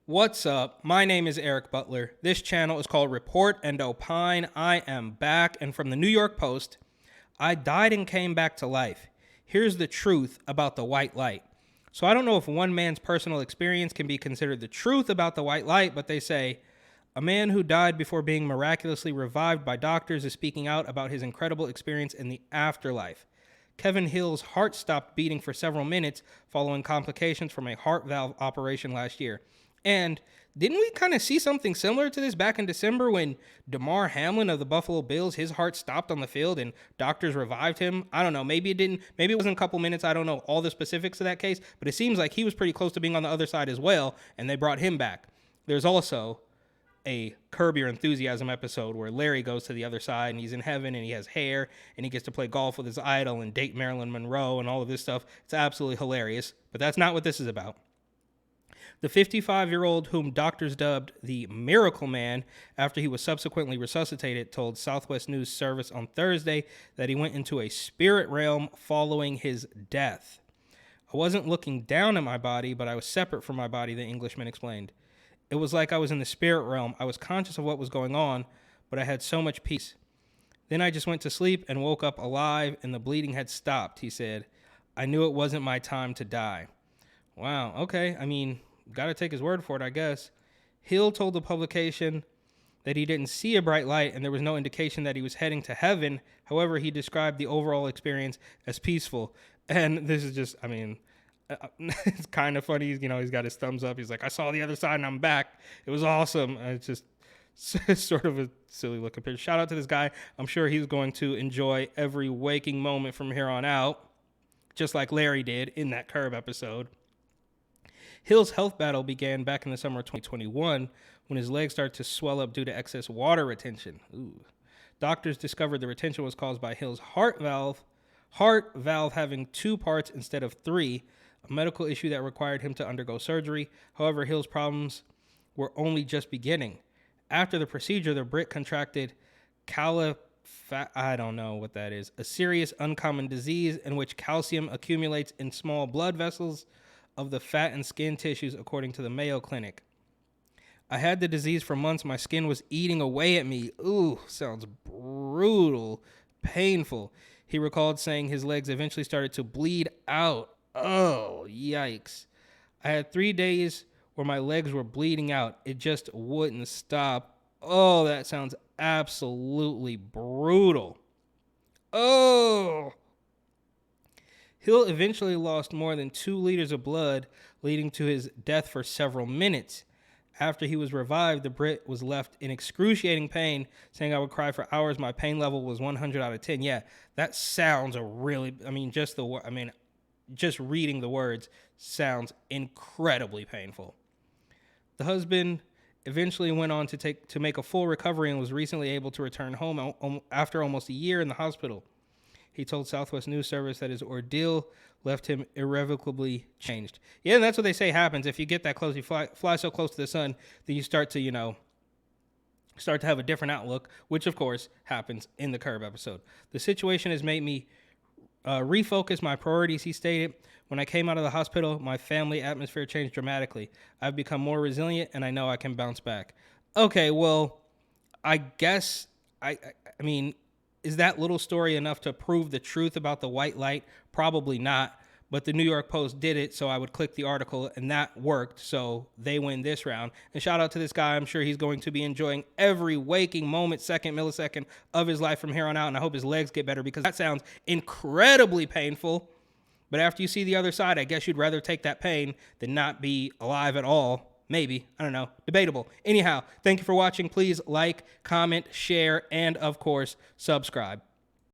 What's up? My name is Eric Butler. This channel is called Report and Opine. I am back, and from the New York Post, I died and came back to life. Here's the truth about the white light. So I don't know if one man's personal experience can be considered the truth about the white light, but they say, a man who died before being miraculously revived by doctors is speaking out about his incredible experience in the afterlife. Kevin Hill's heart stopped beating for several minutes following complications from a heart valve operation last year. And didn't we kind of see something similar to this back in December when DeMar Hamlin of the Buffalo Bills, his heart stopped on the field and doctors revived him? I don't know. Maybe it didn't. Maybe it wasn't a couple minutes. I don't know all the specifics of that case, but it seems like he was pretty close to being on the other side as well, and they brought him back. There's also a Curb Your Enthusiasm episode where Larry goes to the other side and he's in heaven and he has hair and he gets to play golf with his idol and date Marilyn Monroe and all of this stuff. It's absolutely hilarious, but that's not what this is about. The 55-year-old, whom doctors dubbed the Miracle Man after he was subsequently resuscitated, told Southwest News Service on Thursday that he went into a spirit realm following his death. I wasn't looking down at my body, but I was separate from my body, the Englishman explained. It was like I was in the spirit realm. I was conscious of what was going on, but I had so much peace. Then I just went to sleep and woke up alive, and the bleeding had stopped, he said. I knew it wasn't my time to die. Wow, okay, I mean, got to take his word for it, I guess. Hill told the publication that he didn't see a bright light and there was no indication that he was heading to heaven. However, he described the overall experience as peaceful. And this is just, I mean, it's kind of funny. You know, he's got his thumbs up. He's like, I saw the other side and I'm back. It was awesome. It's just sort of a silly looking picture. Shout out to this guy. I'm sure he's going to enjoy every waking moment from here on out, just like Larry did in that Curb episode. Hill's health battle began back in the summer of 2021 when his legs started to swell up due to excess water retention. Ooh. Doctors discovered the retention was caused by Hill's heart valve having two parts instead of three, a medical issue that required him to undergo surgery. However, Hill's problems were only just beginning. After the procedure, the Brit contracted I don't know what that is, a serious uncommon disease in which calcium accumulates in small blood vessels of the fat and skin tissues, according to the Mayo Clinic. I had the disease for months. My skin was eating away at me. Ooh, sounds brutal, painful. He recalled saying his legs eventually started to bleed out. Oh, yikes. I had 3 days where my legs were bleeding out. It just wouldn't stop. Oh, that sounds absolutely brutal. Oh. Hill eventually lost more than 2 liters of blood, leading to his death for several minutes. After he was revived, the Brit was left in excruciating pain, saying, I would cry for hours. My pain level was 100 out of 10. Yeah, that sounds just reading the words sounds incredibly painful. The husband eventually went on to make a full recovery and was recently able to return home after almost a year in the hospital. He told Southwest News Service that his ordeal left him irrevocably changed. Yeah, and that's what they say happens. If you get that close, you fly so close to the sun that you start to have a different outlook, which, of course, happens in the Curb episode. The situation has made me refocus my priorities, he stated. When I came out of the hospital, my family atmosphere changed dramatically. I've become more resilient, and I know I can bounce back. Okay, well, I guess, I mean, is that little story enough to prove the truth about the white light? Probably not, but the New York Post did it, so I would click the article, and that worked, so they win this round. And shout out to this guy. I'm sure he's going to be enjoying every waking moment, second, millisecond of his life from here on out, and I hope his legs get better because that sounds incredibly painful. But after you see the other side, I guess you'd rather take that pain than not be alive at all. Maybe. I don't know. Debatable. Anyhow, thank you for watching. Please like, comment, share, and, of course, subscribe.